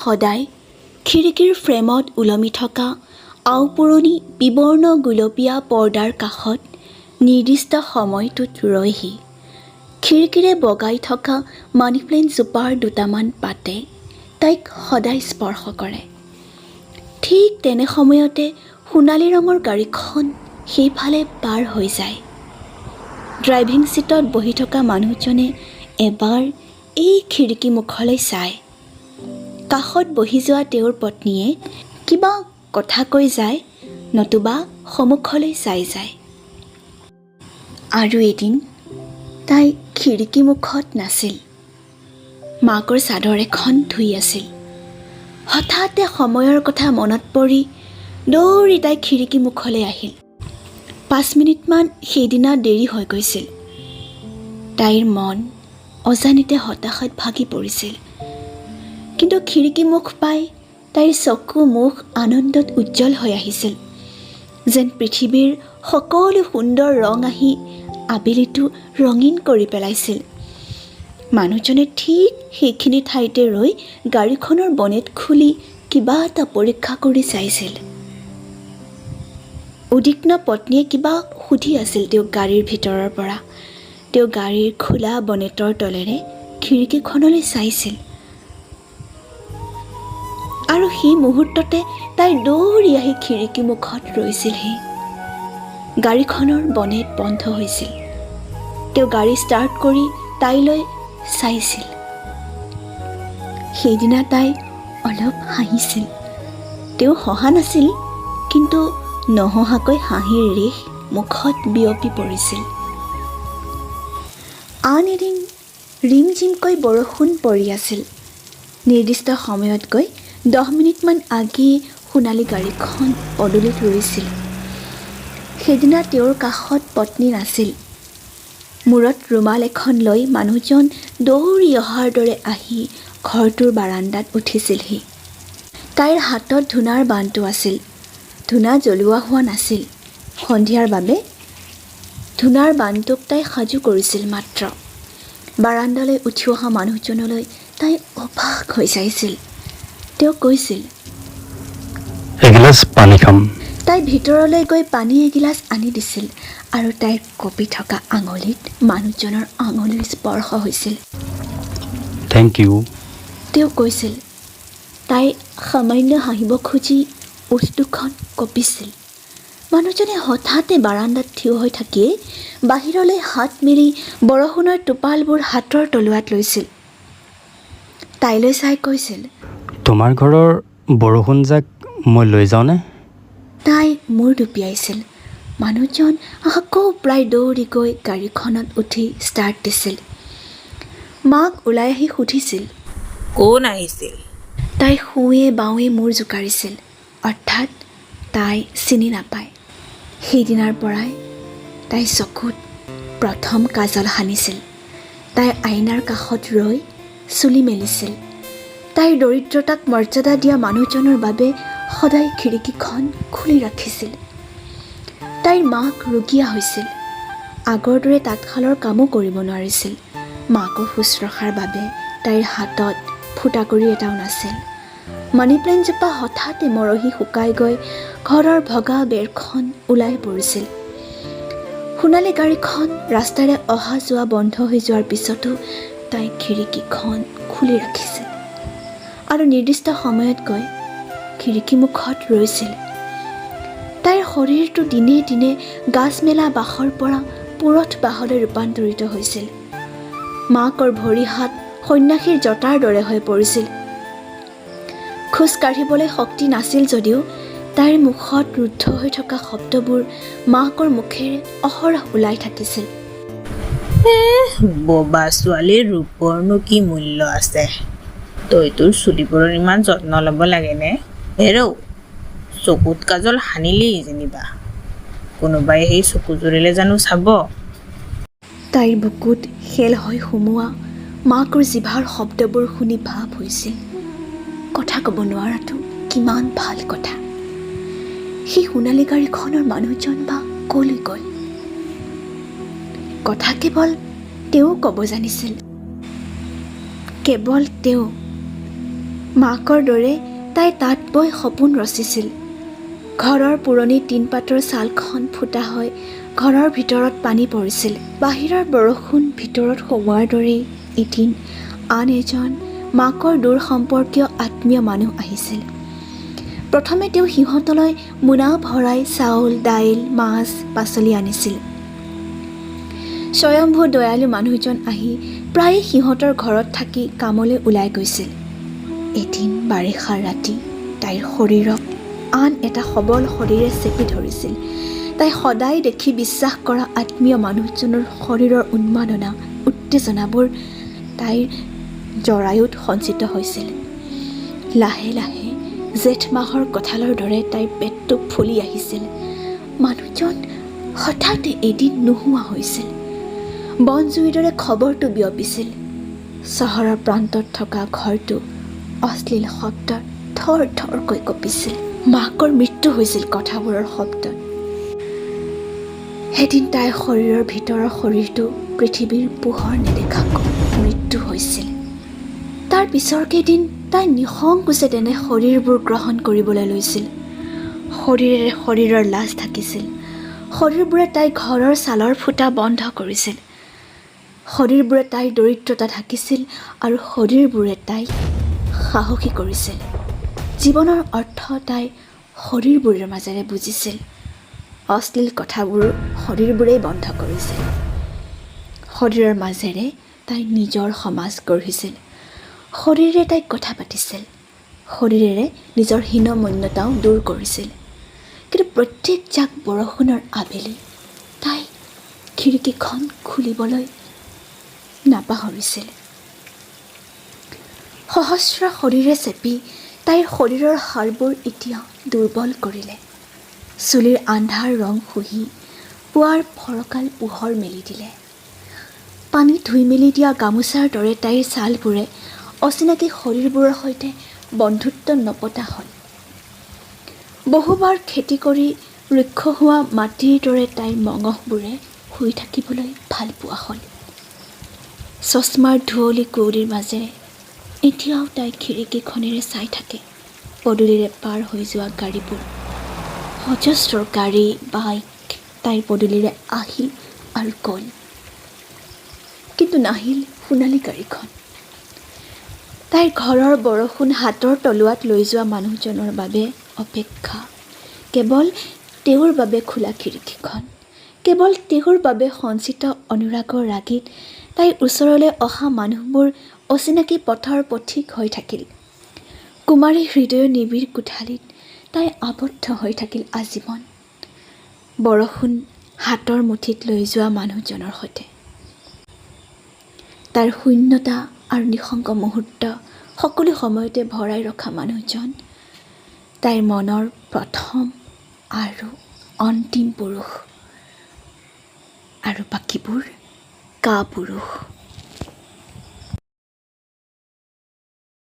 সদায় খিৰিকীৰ ফ্ৰেমত ওলমি থকা আওপুৰণি বিবৰ্ণ গুলপীয়া পৰ্দাৰ কাষত নিৰ্দিষ্ট সময়টোত ৰয়হি। খিৰিকীৰে বগাই থকা মানি প্লেণ্ট জোপাৰ দুটামান পাতে তাইক সদায় স্পৰ্শ কৰে। ঠিক তেনে সময়তে সোণালী ৰঙৰ গাড়ীখন সেইফালে পাৰ হৈ যায়। ড্ৰাইভিং ছিটত বহি থকা মানুহজনে এবাৰ এই খিৰিকী মুখলৈ চায়। কাষত বহি যোৱা তেওঁৰ পত্নীয়ে কিবা কথা কৈ যায়, নতুবা সন্মুখলৈ চাই যায়। আৰু এদিন তাই খিৰিকী মুখত নাছিল, মাকৰ চাদৰ এখন ধুই আছিল। হঠাতে সময়ৰ কথা মনত পৰি দৌৰি তাই খিৰিকী মুখলৈ আহিল। 5 মিনিটমান সেইদিনা দেৰি হৈ গৈছিল। তাইৰ মন অজানিতে হতাশাত ভাগি পৰিছিল। কিন্তু খিৰিকী মুখ পাই তাইৰ চকু মুখ আনন্দত উজ্জ্বল হৈ আহিছিল, যেন পৃথিৱীৰ সকলো সুন্দৰ ৰং আহি আবেলিটো ৰঙীন কৰি পেলাইছিল। মানুহজনে ঠিক সেইখিনি ঠাইতে ৰৈ গাড়ীখনৰ বনেট খুলি কিবা এটা পৰীক্ষা কৰি চাইছিল। উদ্বিগ্ন পত্নীয়ে কিবা সুধি আছিল তেওঁক গাড়ীৰ ভিতৰৰ পৰা। তেওঁ গাড়ীৰ খোলা বনেটৰ তলেৰে খিৰিকীখনলৈ চাইছিল। আৰু সেই মুহূৰ্ততে তাই দৌৰি আহি খিৰিকী মুখত ৰৈছিলহি। গাড়ীখনৰ বনেট বন্ধ হৈছিল। তেওঁ গাড়ী ষ্টাৰ্ট কৰি তাইলৈ চাইছিল। সেইদিনা তাই অলপ হাঁহিছিল। তেওঁ হহা নাছিল, কিন্তু নহহাকৈ হাঁহিৰ ৰেখ মুখত বিয়পি পৰিছিল। আন এদিন ৰিমঝিমকৈ বৰষুণ পৰি আছিল। নিৰ্দিষ্ট সময়ত গৈ 10 মিনিটমান আগেয়ে সোণালী গাড়ীখন পদূলিত ৰৈছিল। সেইদিনা তেওঁৰ কাষত পত্নী নাছিল। মূৰত ৰুমাল এখন লৈ মানুহজন দৌৰি অহাৰ দৰে আহি ঘৰটোৰ বাৰাণ্ডাত উঠিছিলহি। তাইৰ হাতত ধূনাৰ বানটো আছিল। ধূনা জ্বলোৱা হোৱা নাছিল। সন্ধিয়াৰ বাবে ধূনাৰ বানটোক তাই সাজু কৰিছিল মাত্ৰ। বাৰাণ্ডালৈ উঠি অহা মানুহজনলৈ তাই অবাক হৈ চাইছিল। তেওঁ কৈছিল, এগিলাচ পানী খাম। তাই ভিতৰলৈ গৈ পানী এগিলাচ আনি দিছিল আৰু তাইৰ কঁপি থকা আঙুলিত মানুহজনৰ আঙুলিৰ স্পৰ্শ হৈছিল। থেংক ইউ, তেওঁ কৈছিল। তাই সামান্য হাঁহিব খুজি ওঠ দুখন কঁপিছিল। মানুহজনে হঠাতে বাৰাণ্ডাত থিয় হৈ থাকিয়েই বাহিৰলৈ হাত মেলি বৰষুণৰ টোপালবোৰ হাতৰ তলুৱাত লৈছিল। তাইলৈ চাই কৈছিল, তোমাৰ ঘৰৰ বৰষুণ যাক মই লৈ যাওঁনে? তাই মূৰ দুপিয়াইছিল। মানুহজন আকৌ প্ৰায় দৌৰি গৈ গাড়ীখনত উঠি ষ্টাৰ্ট দিছিল। মাক ওলাই আহি সুধিছিল, কোন আহিছিল? তাই সোঁৱে বাওঁৱে মূৰ জোকাৰিছিল, অৰ্থাৎ তাই চিনি নাপায়। সেইদিনাৰ পৰাই তাই চকুত প্ৰথম কাজল সানিছিল। তাই আইনাৰ কাষত ৰৈ চুলি মেলিছিল। তাইৰ দৰিদ্ৰতাক মৰ্যাদা দিয়া মানুহজনৰ বাবে সদায় খিৰিকীখন খুলি ৰাখিছিল। তাইৰ মাক ৰোগীয়া হৈছিল। আগৰ দৰে তাঁতশালৰ কামো কৰিব নোৱাৰিছিল। মাকৰ শুশ্ৰূষাৰ বাবে তাইৰ হাতত ফুটাকৰি এটাও নাছিল। মানি প্লেণ্টজোপা হঠাতে মৰহি শুকাই গৈ ঘৰৰ ভগা বেৰখন ওলাই পৰিছিল। সোণালী গাড়ীখন ৰাস্তাৰে অহা যোৱা বন্ধ হৈ যোৱাৰ পিছতো তাই খিৰিকীখন খুলি ৰাখিছিল আৰু নিৰ্দিষ্ট সময়ত গৈ খিৰিকী মুখত ৰৈছিল। তাইৰ শৰীৰটো দিনে দিনে গাজ মেলা বাঁহৰ পৰা পুৰঠ বাঁহলৈ ৰূপান্তৰিত হৈছিল। মাকৰ ভৰি হাত সন্যাসীৰ জটাৰ দৰে হৈ পৰিছিল। খোজ কাঢ়িবলৈ শক্তি নাছিল যদিও তাইৰ মুখত ৰুদ্ধ হৈ থকা শব্দবোৰ মাকৰ মুখেৰে অহৰহ ওলাই থাকিছিল। ববা ছোৱালীৰ ৰূপৰনো কি মূল্য আছে? তই তোৰ চুলিবোৰৰ ইমান যত্ন ল'ব লাগেনে? হেৰৌ, চকুত কাজল সানিলেই যেনিবা, কোনোবাই সেই চকু জুৰিলে জানো চাব? তাইৰ বুকুত শেল হৈ সুমোৱা মাকৰ জিভাৰ শব্দবোৰ শুনি ভাৱ হৈছিল, কথা ক'ব নোৱাৰাটো কিমান ভাল কথা। সেই সোণালী গাড়ীখনৰ মানুহজন বা ক'লৈ গ'ল? কথা কেৱল তেওঁ ক'ব জানিছিল। কেৱল তেওঁ। মাকৰ দৰে তাই তাঁত বৈ সপোন ৰচিছিল। ঘৰৰ পুৰণি টিনপাতৰ ছালখন ফুটা হৈ ঘৰৰ ভিতৰত পানী পৰিছিল। বাহিৰৰ বৰষুণ ভিতৰত সোমোৱাৰ দৰেই এদিন আন এজন মাকৰ দূৰ সম্পৰ্কীয় আত্মীয় মানুহ আহিছিল। প্ৰথমে তেওঁ সিহঁতলৈ মোনা ভৰাই চাউল, দাইল, মাছ, পাচলি আনিছিল। স্বয়ম্ভু দয়ালু মানুহজন আহি প্ৰায়ে সিহঁতৰ ঘৰত থাকি কামলৈ ওলাই গৈছিল। এদিন বাৰিষাৰ ৰাতি তাইৰ শৰীৰক আন এটা সবল শৰীৰে চেপি ধৰিছিল। তাই সদায় দেখি বিশ্বাস কৰা আত্মীয় মানুহজনৰ শৰীৰৰ উন্মাদনা, উত্তেজনাবোৰ তাইৰ জৰায়ুত সঞ্চিত হৈছিল। লাহে লাহে জেঠ মাহৰ কঁঠালৰ দৰে তাইৰ পেটটো ফুলি আহিছিল। মানুহজন হঠাৎ এদিন নোহোৱা হৈছিল। বনজুইৰ দৰে খবৰটো বিয়পিছিল। চহৰৰ প্ৰান্তত থকা ঘৰটো অশ্লীল শব্দত থৰ থৰকৈ কঁপিছিল। মাকৰ মৃত্যু হৈছিল কথাবোৰৰ শব্দত। এদিন তাইৰ শৰীৰৰ ভিতৰৰ শৰীৰটো পৃথিৱীৰ পোহৰ নেদেখাকৈ মৃত্যু হৈছিল। তাৰ পিছৰ কেইদিন তাই নিসংকোচে তেনে শৰীৰবোৰ গ্ৰহণ কৰিবলৈ লৈছিল। শৰীৰেৰে শৰীৰৰ লাজ থাকিছিল। শৰীৰবোৰে তাইৰ ঘৰৰ ছালৰ ফুটা বন্ধ কৰিছিল। শৰীৰবোৰে তাইৰ দৰিদ্ৰতা ঢাকিছিল আৰু শৰীৰবোৰে তাইক সাহসী কৰিছিল। জীৱনৰ অৰ্থ তাই শৰীৰবোৰৰ মাজেৰে বুজিছিল। অশ্লীল কথাবোৰ শৰীৰবোৰেই বন্ধ কৰিছিল। শৰীৰৰ মাজেৰে তাই নিজৰ সমাজ গঢ়িছিল। শৰীৰেৰে তাই কথা পাতিছিল। শৰীৰেৰে নিজৰ হীনমন্যতাও দূৰ কৰিছিল। কিন্তু প্ৰত্যেক জাক বৰষুণৰ আবেলি তাই খিৰিকীখন খুলিবলৈ নাপাহৰিছিল। সহস্ৰ শৰীৰে চেপি তাইৰ শৰীৰৰ হাড়বোৰ এতিয়া দুৰ্বল কৰিলে। চুলিৰ আন্ধাৰ ৰং শুহি পুৱাৰ ফৰকাল পোহৰ মেলি দিলে। পানীত ধুই মেলি দিয়া গামোচাৰ দৰে তাইৰ ছালবোৰে অচিনাকি শৰীৰবোৰৰ সৈতে বন্ধুত্ব নপতা হ'ল। বহুবাৰ খেতি কৰি ৰুক্ষ হোৱা মাটিৰ দৰে তাইৰ মঙহবোৰে শুই থাকিবলৈ ভাল পোৱা হ'ল। চশমাৰ ধুঁৱলী কুঁৱলীৰ মাজেৰে এতিয়াও তাই খিৰিকীখনেৰে চাই থাকে পদূলিৰে পাৰ হৈ যোৱা গাড়ীবোৰ। অজস্ৰ গাড়ী, বাইক তাইৰ পদূলিৰে আহিল আৰু গ'ল। কিন্তু নাহিল সোণালী গাড়ীখন। তাইৰ ঘৰৰ বৰষুণ হাতৰ তলুৱাত লৈ যোৱা মানুহজনৰ বাবে অপেক্ষা। কেৱল তেওঁৰ বাবে খোলা খিৰিকীখন। কেৱল তেওঁৰ বাবে সঞ্চিত অনুৰাগৰ ৰাগীত তাইৰ ওচৰলৈ অহা মানুহবোৰ অচিনাকি পথৰ পথিক হৈ থাকিল। কুমাৰী হৃদয়ৰ নিবিড় কোঠালিত তাই আবদ্ধ হৈ থাকিল আজীৱন। বৰষুণ হাতৰ মুঠিত লৈ যোৱা মানুহজনৰ সৈতে। তাইৰ শূন্যতা আৰু নিঃসংগ মুহূৰ্ত সকলো সময়তে ভৰাই ৰখা মানুহজন তাইৰ মনৰ প্ৰথম আৰু অন্তিম পুৰুষ। আৰু বাকীবোৰ কাপুৰুষ।